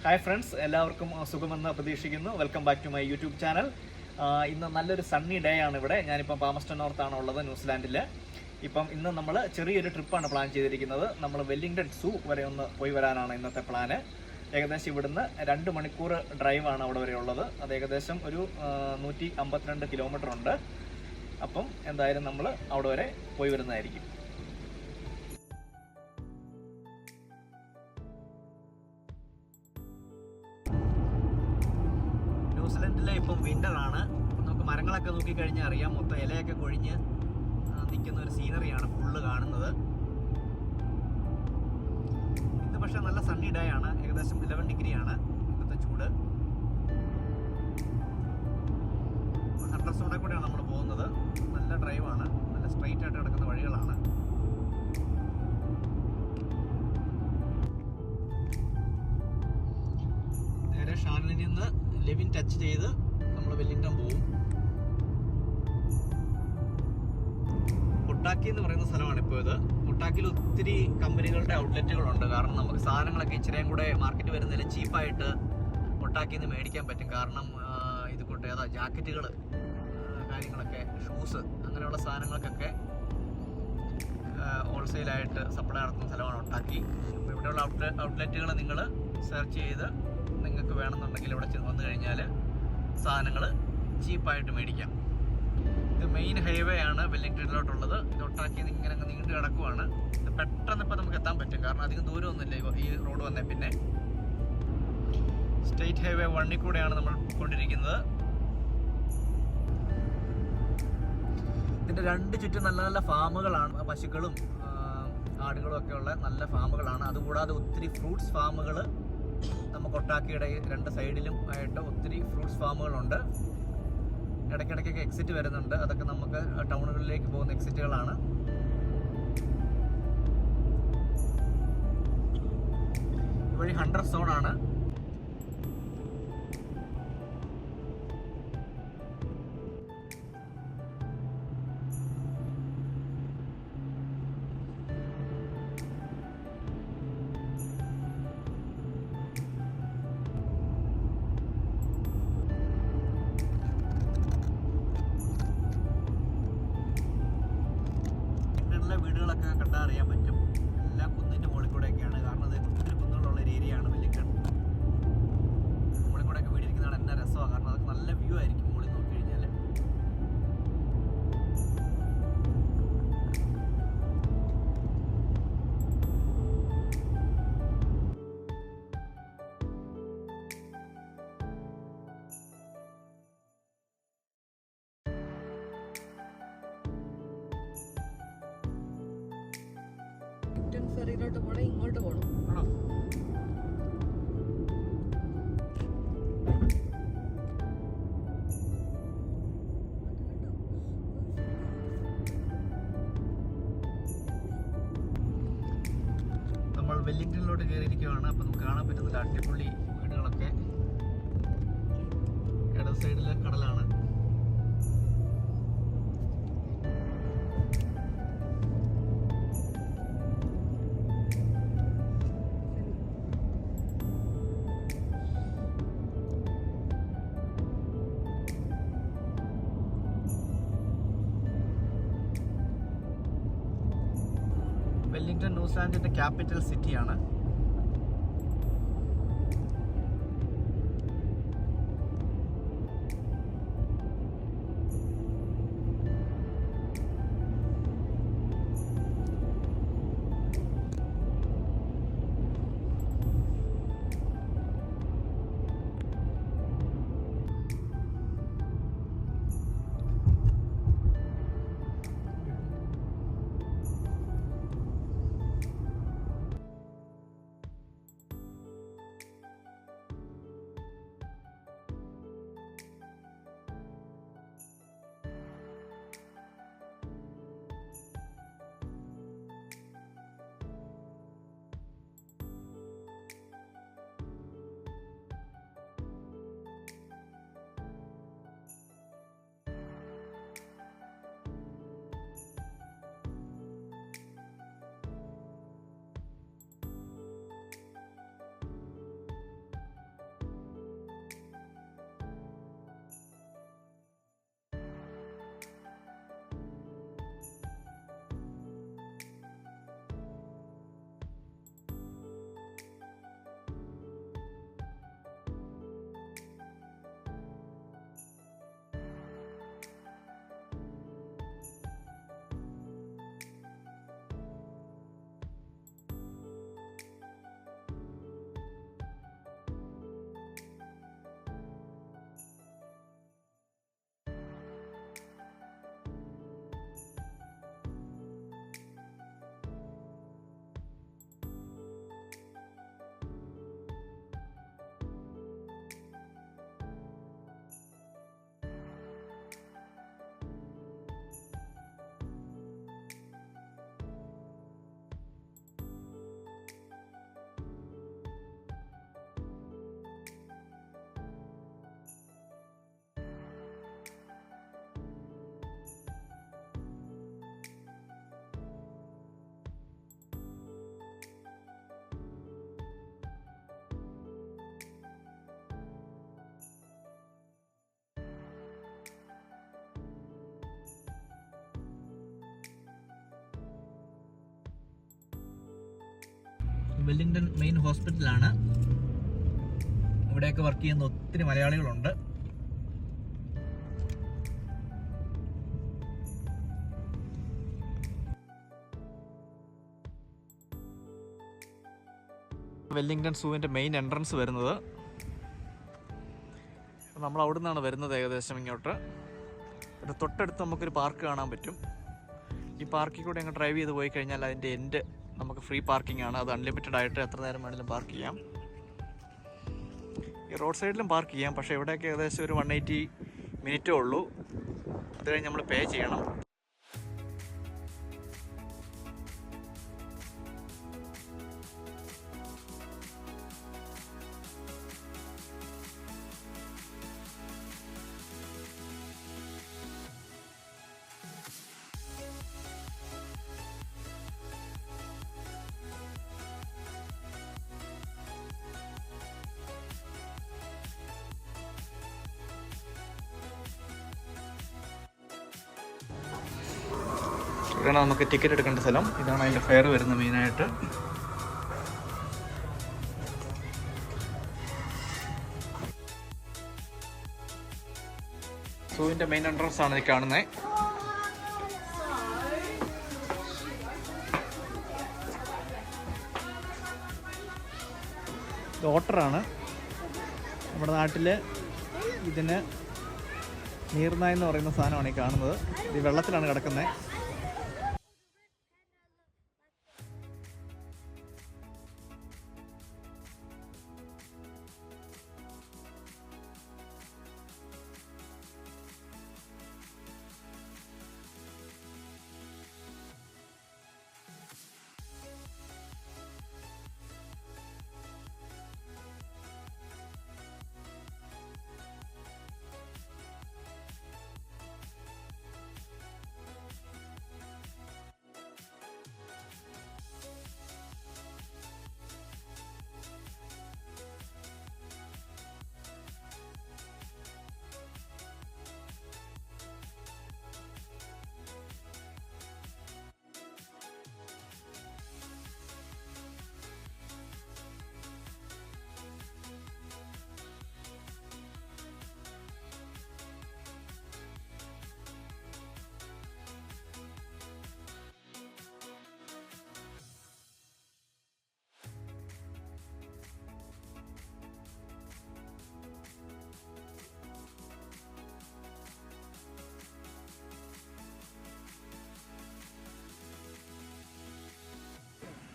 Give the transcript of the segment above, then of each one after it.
Hi friends, എല്ലാവർക്കും സുഖമെന്ന് പ്രതീക്ഷിക്കുന്നു. Welcome back to my YouTube channel. ഇന്ന് നല്ലൊരു സണ്ണി ഡേ ആണ് ഇവിടെ. ഞാനിപ്പം പാമസ്റ്റൺ നോർത്താണ് ഉള്ളത്, ന്യൂസിലാൻഡിൽ. ഇന്ന് നമ്മൾ ചെറിയൊരു ട്രിപ്പാണ് പ്ലാൻ ചെയ്തിരിക്കുന്നത്. നമ്മൾ വെല്ലിംഗ്ടൺ സൂ വരെ ഒന്ന് പോയി വരാനാണ് ഇന്നത്തെ പ്ലാന്. ഏകദേശം ഇവിടുന്ന് 2 മണിക്കൂർ ഡ്രൈവാണ് അവിടെ വരെ ഉള്ളത്. അത് ഏകദേശം ഒരു 152 കിലോമീറ്റർ ഉണ്ട്. അപ്പം എന്തായാലും നമ്മൾ അവിടെ വരെ പോയി വരുന്നതായിരിക്കും. ന്യൂസിലൻഡിലെ ഇപ്പം വിൻ്ററാണ്. നമുക്ക് മരങ്ങളൊക്കെ നോക്കിക്കഴിഞ്ഞാൽ അറിയാം, മൊത്തം ഇലയൊക്കെ കൊഴിഞ്ഞ് നിൽക്കുന്ന ഒരു സീനറിയാണ് ഫുള്ള് കാണുന്നത്. ഇന്ന് പക്ഷേ നല്ല സണ്ണി ഡേ ആണ്. ഏകദേശം 11 ഡിഗ്രിയാണ് ഇന്നത്തെ ചൂട്. ഹണ്ടർസോണിൽ കൂടെയാണ് നമ്മൾ പോകുന്നത്. നല്ല ഡ്രൈവാണ്, നല്ല സ്ട്രെയിറ്റ് ആയിട്ട് കിടക്കുന്ന വഴികളാണ്. നേരെ ഷാനിൽ നിന്ന് ലെവിൻ ടച്ച് ചെയ്ത് നമ്മൾ വെല്ലിംഗ്ടൺ പോവും. മുട്ടാക്കി എന്ന് പറയുന്ന സ്ഥലമാണ് ഇപ്പോൾ ഇത്. മുട്ടാക്കിയിൽ ഒത്തിരി കമ്പനികളുടെ ഔട്ട്ലെറ്റുകളുണ്ട്. കാരണം നമുക്ക് സാധനങ്ങളൊക്കെ ഇച്ചിരിയും കൂടെ മാർക്കറ്റ് വരുന്നതിൽ ചീപ്പായിട്ട് മുട്ടാക്കിയിൽ നിന്ന് മേടിക്കാൻ പറ്റും. കാരണം ഇത് കൂട്ട് ജാക്കറ്റുകൾ, കാര്യങ്ങളൊക്കെ, ഷൂസ്, അങ്ങനെയുള്ള സാധനങ്ങൾക്കൊക്കെ ഹോൾസെയിലായിട്ട് സപ്ലൈ നടത്തുന്ന സ്ഥലമാണ് മുട്ടാക്കി. അപ്പോൾ ഇവിടെയുള്ള ഔട്ട്ലെറ്റുകൾ നിങ്ങൾ സെർച്ച് ചെയ്ത് നിങ്ങൾക്ക് വേണമെന്നുണ്ടെങ്കിൽ ഇവിടെ വന്നു കഴിഞ്ഞാൽ സാധനങ്ങൾ ചീപ്പായിട്ട് മേടിക്കാം. ഇത് മെയിൻ ഹൈവേ ആണ് വെല്ലിംഗ്ടണിലോട്ടുള്ളത്. ഇത് ഒട്ടാക്കി ഇങ്ങനെ നീണ്ടു കിടക്കുവാണ്. ഇത് പെട്ടെന്ന് ഇപ്പോൾ നമുക്ക് എത്താൻ പറ്റും, കാരണം അധികം ദൂരമൊന്നുമില്ല ഈ റോഡ് വന്നേ പിന്നെ. സ്റ്റേറ്റ് ഹൈവേ 1 കൂടെയാണ് നമ്മൾ കൊണ്ടിരിക്കുന്നത്. ഇതിൻ്റെ 2 ചുറ്റും നല്ല നല്ല ഫാമുകളാണ്. പശുക്കളും ആടുകളും ഒക്കെ ഉള്ള നല്ല ഫാമുകളാണ്. അതുകൂടാതെ ഒത്തിരി ഫ്രൂട്ട്സ് ഫാമുകൾ നമുക്ക് ഒട്ടാക്കിയുടെ 2 സൈഡിലും ആയിട്ട് ഒത്തിരി ഫ്രൂട്ട്സ് ഫാമുകളുണ്ട്. ഇടയ്ക്കിടയ്ക്കൊക്കെ എക്സിറ്റ് വരുന്നുണ്ട്. അതൊക്കെ നമുക്ക് ടൗണുകളിലേക്ക് പോകുന്ന എക്സിറ്റുകളാണ്. ഇവഴി 100 സോണാണ്. വീടുകളൊക്കെ കണ്ടാൽ അറിയാൻ പറ്റും. എല്ലാം കുന്നിൻ്റെ മുകളിൽ കൂടെയൊക്കെയാണ്. കാരണം അത് ഒത്തിരി കുന്നുകളുള്ള ഒരു ഏരിയയാണ് വെല്ലിംഗ്ടൺ. മുകളിൽ കൂടെയൊക്കെ വീടിരിക്കുന്നതാണ് എന്നാ രസമാണ്. കാരണം അതൊക്കെ നല്ല വ്യൂ ആയിരിക്കും മുകളിൽ നോക്കി കഴിഞ്ഞാൽ. ഫെറിയിലോട്ട് പോകണം, ഇങ്ങോട്ട് പോകണം. ആണോ? നമ്മൾ വെല്ലിംഗ്ടണിലോട്ട് കയറിയിരിക്കുകയാണ്. അപ്പം നമുക്ക് കാണാൻ പറ്റുന്നില്ല അടിപൊളി വീടുകളൊക്കെ. ഇടത് സൈഡിൽ കടലാണ്. വെല്ലിംഗ്ടൺ ന്യൂസിലാൻഡിന്റെ ക്യാപിറ്റൽ സിറ്റിയാണ്. വെല്ലിംഗ്ടൺ മെയിൻ ഹോസ്പിറ്റലാണ്. ഇവിടെയൊക്കെ വർക്ക് ചെയ്യുന്ന ഒത്തിരി മലയാളികളുണ്ട്. വെല്ലിംഗ്ടൺ സൂവിൻ്റെ മെയിൻ എൻട്രൻസ് വരുന്നത്. നമ്മൾ അവിടെ നിന്നാണ് വരുന്നത് ഏകദേശം ഇങ്ങോട്ട്. തൊട്ടടുത്ത് നമുക്കൊരു പാർക്ക് കാണാൻ പറ്റും. ഈ പാർക്കിൽ കൂടെ അങ്ങ് ഡ്രൈവ് ചെയ്ത് പോയി കഴിഞ്ഞാൽ അതിൻ്റെ എൻഡ് നമുക്ക് ഫ്രീ പാർക്കിംഗ് ആണ്. അത് അൺലിമിറ്റഡ് ആയിട്ട് എത്ര നേരം വേണമെങ്കിലും പാർക്ക് ചെയ്യാം. ഈ റോഡ് സൈഡിലും പാർക്ക് ചെയ്യാം. പക്ഷേ ഇവിടെയൊക്കെ ഏകദേശം ഒരു 180 മിനിറ്റേ ഉള്ളൂ. അത് കഴിഞ്ഞ് നമ്മൾ പേ ചെയ്യണം. ഇതാണ് നമുക്ക് ടിക്കറ്റ് എടുക്കേണ്ട സ്ഥലം. ഇതാണ് അതിൻ്റെ ഫെയർ വരുന്നത് മെയിനായിട്ട്. സൂവിൻ്റെ മെയിൻ എൻട്രൻസ് ആണ് ഈ കാണുന്നത്. ഇത് ഓട്ടറാണ്. നമ്മുടെ നാട്ടിൽ ഇതിന് നീർനായ എന്ന് പറയുന്ന സാധനമാണ് ഈ കാണുന്നത്. ഇത് വെള്ളത്തിലാണ് കിടക്കുന്നത്.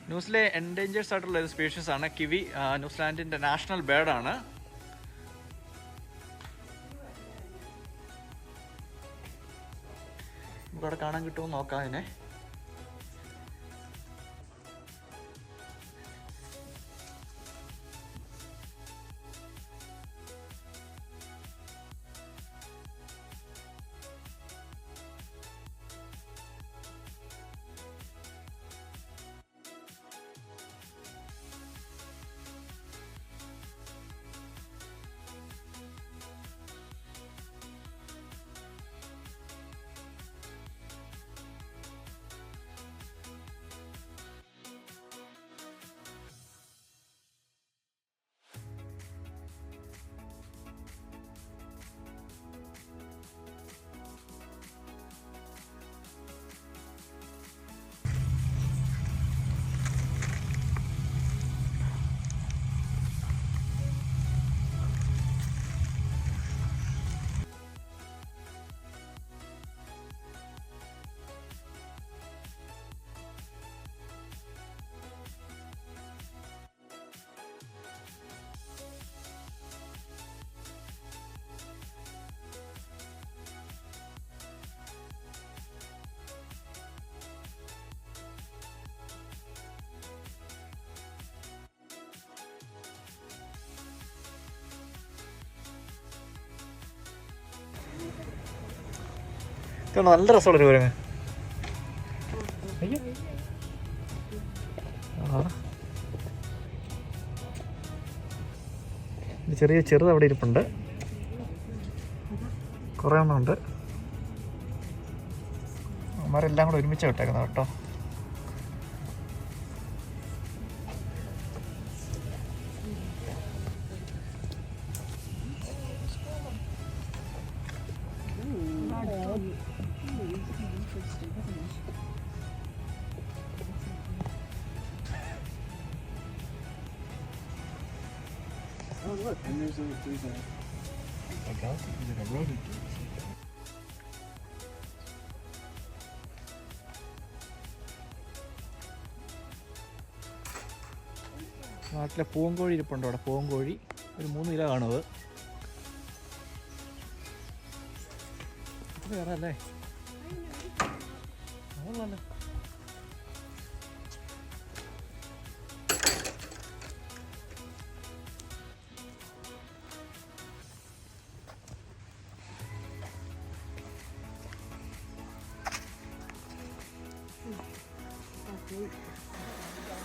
ന്യൂസിലെ എൻഡേഞ്ചേഴ്സ് ആയിട്ടുള്ള ഒരു സ്പീഷീസ് ആണ് കിവി. ന്യൂസിലാൻഡിൻ്റെ നാഷണൽ ബേർഡാണ്. നമുക്കവിടെ കാണാൻ കിട്ടുമോ നോക്കാം അതിനെ. നല്ല രസമുള്ളൊരു കുരങ്ങ്. അയ്യോ, ചെറിയ ചെറുത് അവിടെ ഇരിപ്പുണ്ട്. കുറേ എണ്ണമുണ്ട്. അവന്മാരെല്ലാം കൂടെ ഒരുമിച്ച് വിട്ടേക്കുന്നത് കേട്ടോ. Oh look, and there's a like a rodent. നാട്ടിലെ പൂങ്കോഴി ഇരിപ്പുണ്ട് അവിടെ. പൂങ്കോഴി ഒരു 3 കിലോ കാണുന്നത്. വേറെ അല്ലേ അതല്ലേ.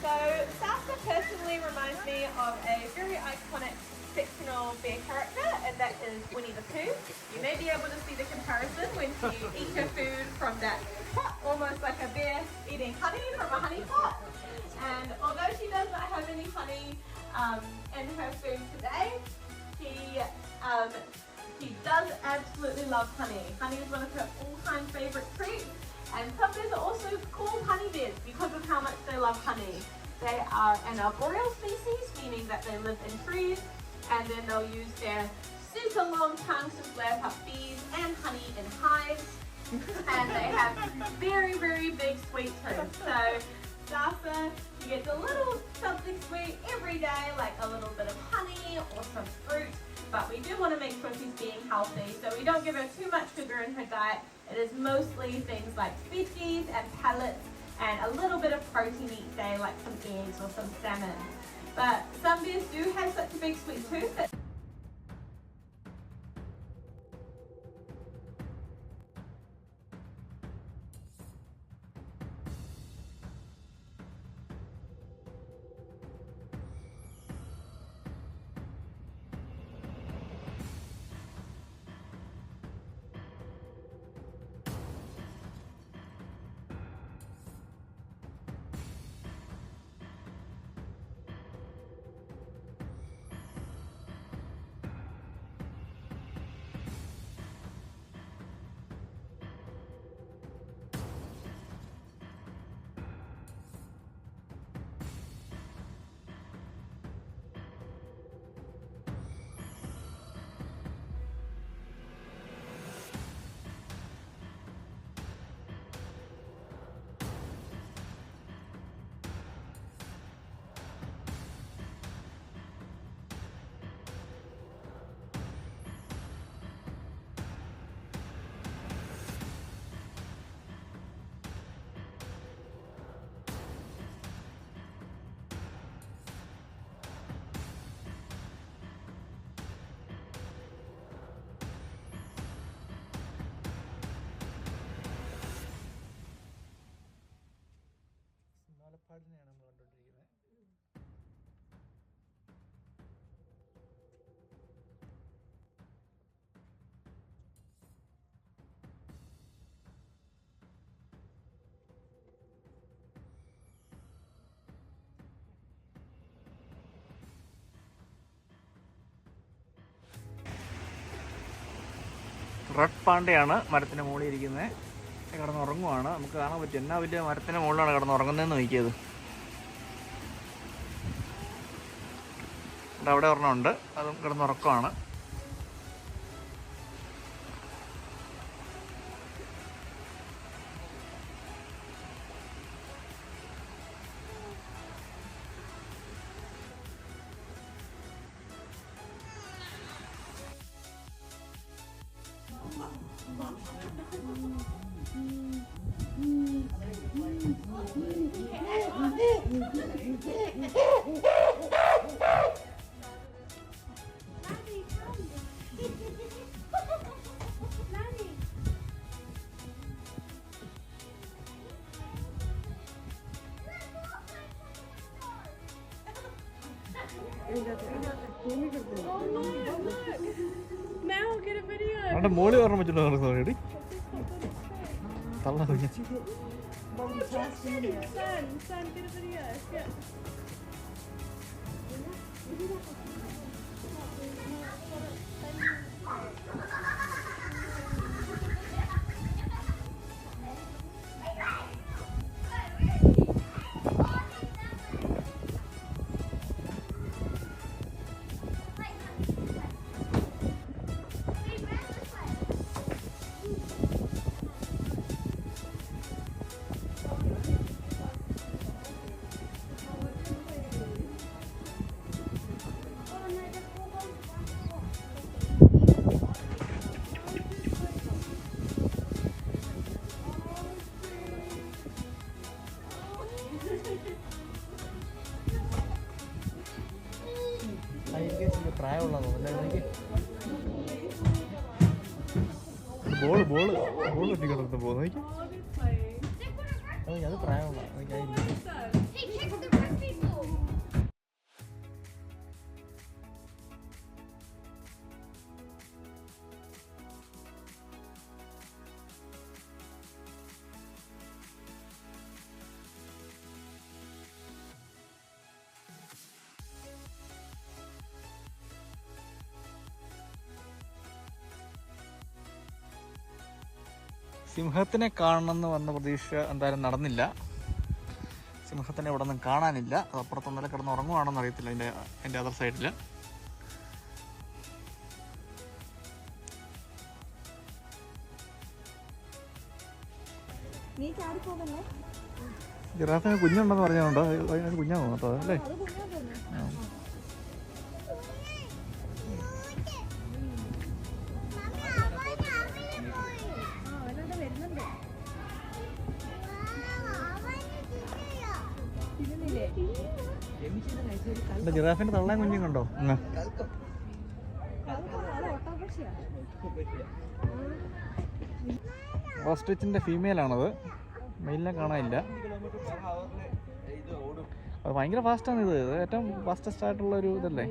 So, Sasa personally reminds me of a very iconic fictional bear character, and that is Winnie the Pooh. You may be able to see the comparison when she eats her food from that pot, almost like a bear eating honey from a honey pot. And although she does not have any honey in her food today, she does absolutely love honey. Honey is one of her all-time favourite treats. And some bears are also called honey bears because of how much they love honey. They are an arboreal species, meaning that they live in trees, and then they'll use their super long tongues to slurp up bees and honey in hives. And they have very, very big sweet tooth. So, Sasa, you get a little something sweet every day, like a little bit of honey or some fruit. But we do want to make sure she's being healthy, so we don't give her too much sugar in her diet. It is mostly things like veggies and pellets and a little bit of protein each day, like some eggs or some salmon. But some bears do have such a big sweet tooth that പാടിനെയാണ് നമ്മൾ കണ്ടുകൊണ്ടിരിക്കുന്നത്. Red പാണ്ടയാണ് മരത്തിന് മുകളിൽ ഇരിക്കുന്നത്. കിടന്നുറങ്ങുവാണ്. നമുക്ക് കാണാൻ പറ്റും എന്നാ വലിയ മരത്തിന് മുകളിലാണ് കിടന്നുറങ്ങുന്നതെന്ന് നോക്കിയത്. അവിടെ ഒരെണ്ണമുണ്ട്, അതും കിടന്നുറക്കമാണ്. Now we'll get a video. അവിടെ മോളി ഓർമ്മ വെച്ചിട്ട് നടക്കുന്നോടി തള്ള കുഞ്ഞ. Son, get a video. Yeah. പ്രായമുള്ളതല്ലേ എനിക്ക് ബോള് കിട്ടിക്കൊണ്ടിരുന്നു പോകുന്നു എനിക്ക് അത് പ്രായമുള്ള സിംഹത്തിനെ കാണണമെന്ന് വന്ന പ്രതീക്ഷ എന്തായാലും നടന്നില്ല. സിംഹത്തിനെ ഇവിടെ ഒന്നും കാണാനില്ല. അത് അപ്പുറത്തൊന്നല്ല കിടന്ന് ഉറങ്ങുവാണെന്ന് അറിയത്തില്ല എൻ്റെ അതർ സൈഡിൽ. ജിറാഫിന് കുഞ്ഞുണ്ടെന്ന് പറഞ്ഞുകൊണ്ടോ? അതിനൊരു കുഞ്ഞാണോ കേട്ടോ അല്ലേ? ജിറാഫിന്റെ തള്ളാൻ കുഞ്ഞും കണ്ടോ? ഓസ്ട്രിച്ചിന്റെ ഫീമെയിൽ ആണത്. മെയിലിനെ കാണാനില്ല. അത് ഭയങ്കര ഫാസ്റ്റാണ്. ഇത് ഏറ്റവും ഫാസ്റ്റസ്റ്റ് ആയിട്ടുള്ള ഒരു ഇതല്ലേ.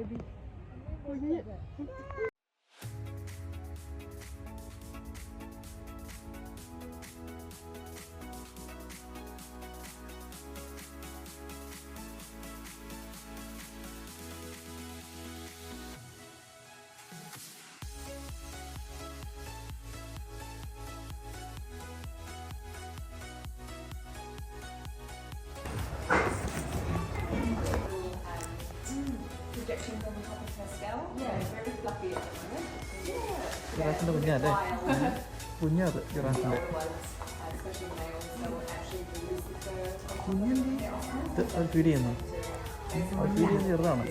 ജിറാഫിന്റെ കുഞ്ഞല്ലേ? കുഞ്ഞത് ജിറാഫിന്റെ അത് ഫീഡ് ചെയ്യുന്നു. അത് ഫീഡ് ചെയ്യുന്ന ചെറുതാണ്.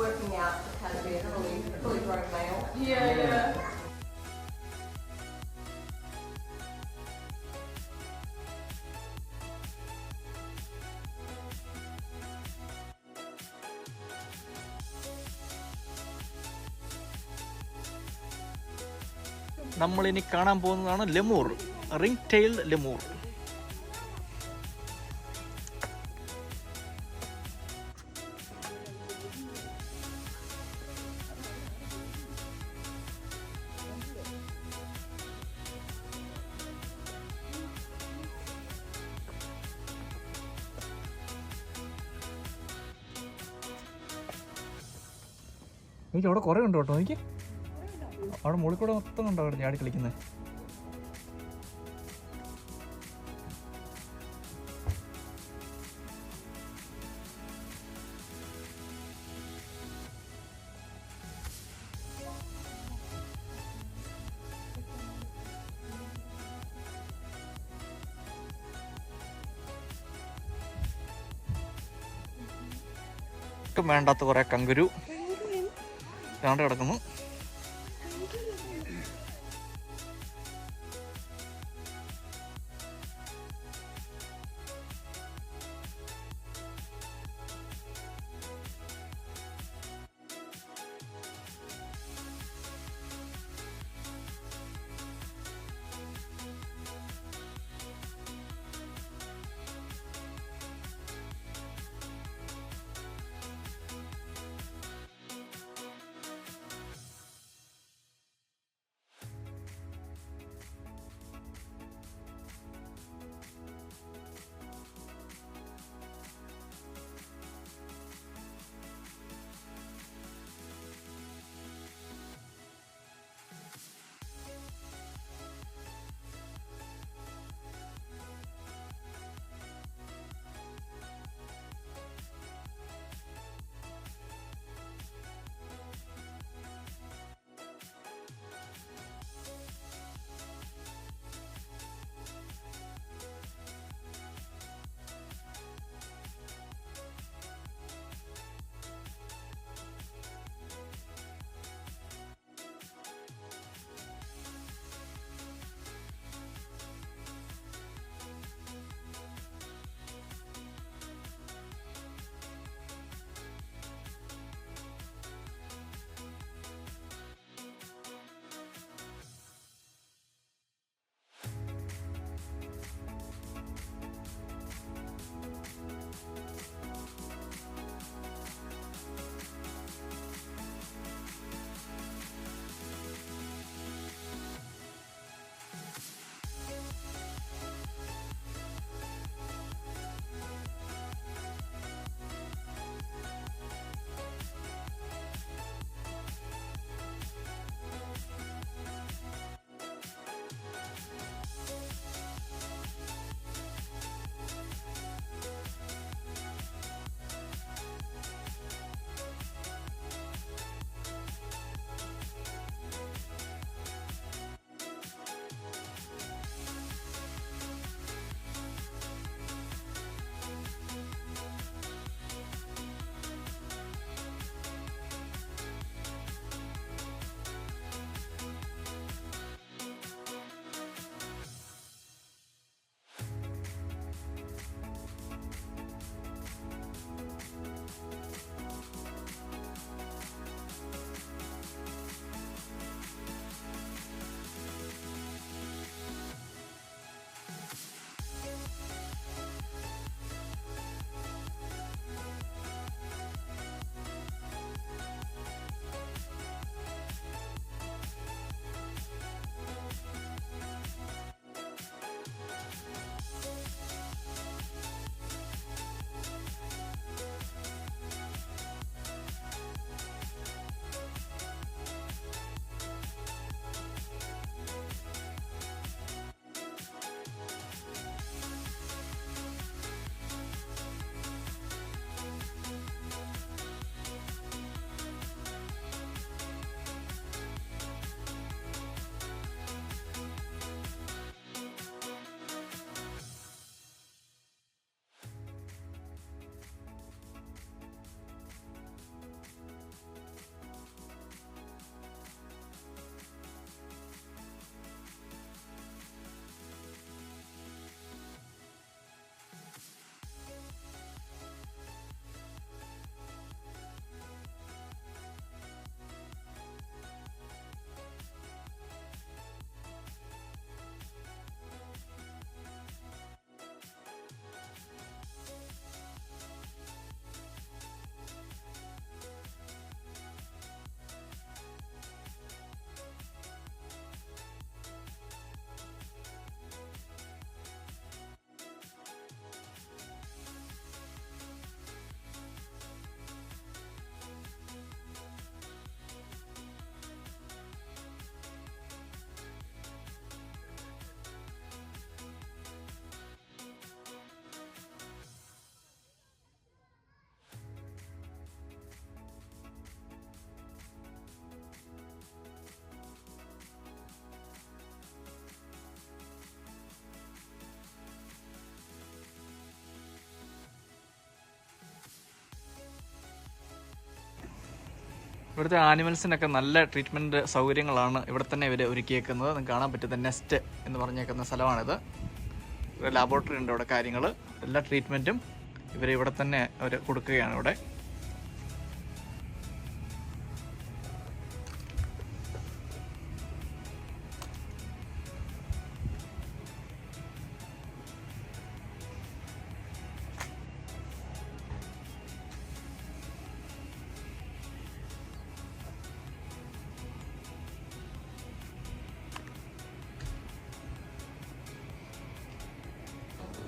Working out to kind of be a fully grown male. Yeah. നമ്മളിനി കാണാൻ പോകുന്നതാണ് ലെമൂർ, റിംഗ് ടെയിൽഡ് ലെമൂർ. എനിക്ക് അവിടെ കുറേ ഉണ്ട് കേട്ടോ. എനിക്ക് അവിടെ മുകളിൽ കൂടെ മൊത്തം കണ്ടോ അവിടെ ചാടി കളിക്കുന്നത്. വേണ്ടാത്ത കുറെ കങ്കുരു കാണ്ട് കിടക്കുന്നു. ഇവിടുത്തെ ആനിമൽസിനൊക്കെ നല്ല ട്രീറ്റ്മെൻറ്റ് സൗകര്യങ്ങളാണ് ഇവിടെ തന്നെ ഇവർ ഒരുക്കിയേക്കുന്നത്. നിങ്ങൾക്ക് കാണാൻ പറ്റുന്ന നെസ്റ്റ് എന്ന് പറഞ്ഞേക്കുന്ന സ്ഥലമാണിത്. ലാബോറട്ടറി ഉണ്ട് ഇവിടെ. കാര്യങ്ങൾ എല്ലാ ട്രീറ്റ്മെൻറ്റും ഇവർ ഇവിടെ തന്നെ അവർ കൊടുക്കുകയാണ് ഇവിടെ.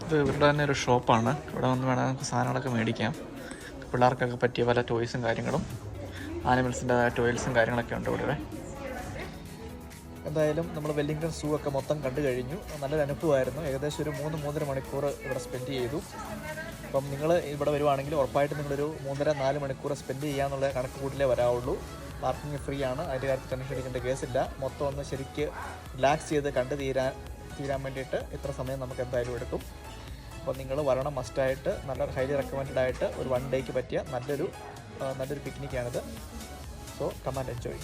ഇത് ഇവരുടെ തന്നെ ഒരു ഷോപ്പാണ്. ഇവിടെ വന്ന് വേണമെങ്കിൽ നമുക്ക് സാധനങ്ങളൊക്കെ മേടിക്കാം. പിള്ളേർക്കൊക്കെ പറ്റിയ പല ടോയ്സും കാര്യങ്ങളും, ആനിമൽസിൻ്റെതായ ടോയ്സും കാര്യങ്ങളൊക്കെ ഉണ്ട് ഇവിടെ. എന്തായാലും നമ്മൾ വെല്ലിംഗ്ടൺ സൂ ഒക്കെ മൊത്തം കണ്ടു കഴിഞ്ഞു. നല്ലൊരു അനുഭവമായിരുന്നു. ഏകദേശം ഒരു 3-3.5 മണിക്കൂർ ഇവിടെ സ്പെൻഡ് ചെയ്തു. അപ്പം നിങ്ങൾ ഇവിടെ വരുവാണെങ്കിൽ ഉറപ്പായിട്ടും നിങ്ങളൊരു 3-4 മണിക്കൂർ സ്പെൻഡ് ചെയ്യാന്നുള്ള കണക്ക് കൂട്ടിലേ വരാവുള്ളൂ. പാർക്കിംഗ് ഫ്രീ ആണ്. അതിൻ്റെ കാര്യത്തിൽ ടെൻഷൻ അടിക്കേണ്ട കേസില്ല. മൊത്തം ഒന്ന് ശരിക്ക് റിലാക്സ് ചെയ്ത് കണ്ടു തീരാൻ വേണ്ടിയിട്ട് ഇത്ര സമയം നമുക്ക് എന്തായാലും എടുക്കും. അപ്പോൾ നിങ്ങൾ വരണം മസ്റ്റായിട്ട്. നല്ല ഹൈലി റെക്കമെൻഡഡ് ആയിട്ട് ഒരു 1 ഡേക്ക് പറ്റിയ നല്ലൊരു പിക്നിക്കാണിത്. So come and enjoy.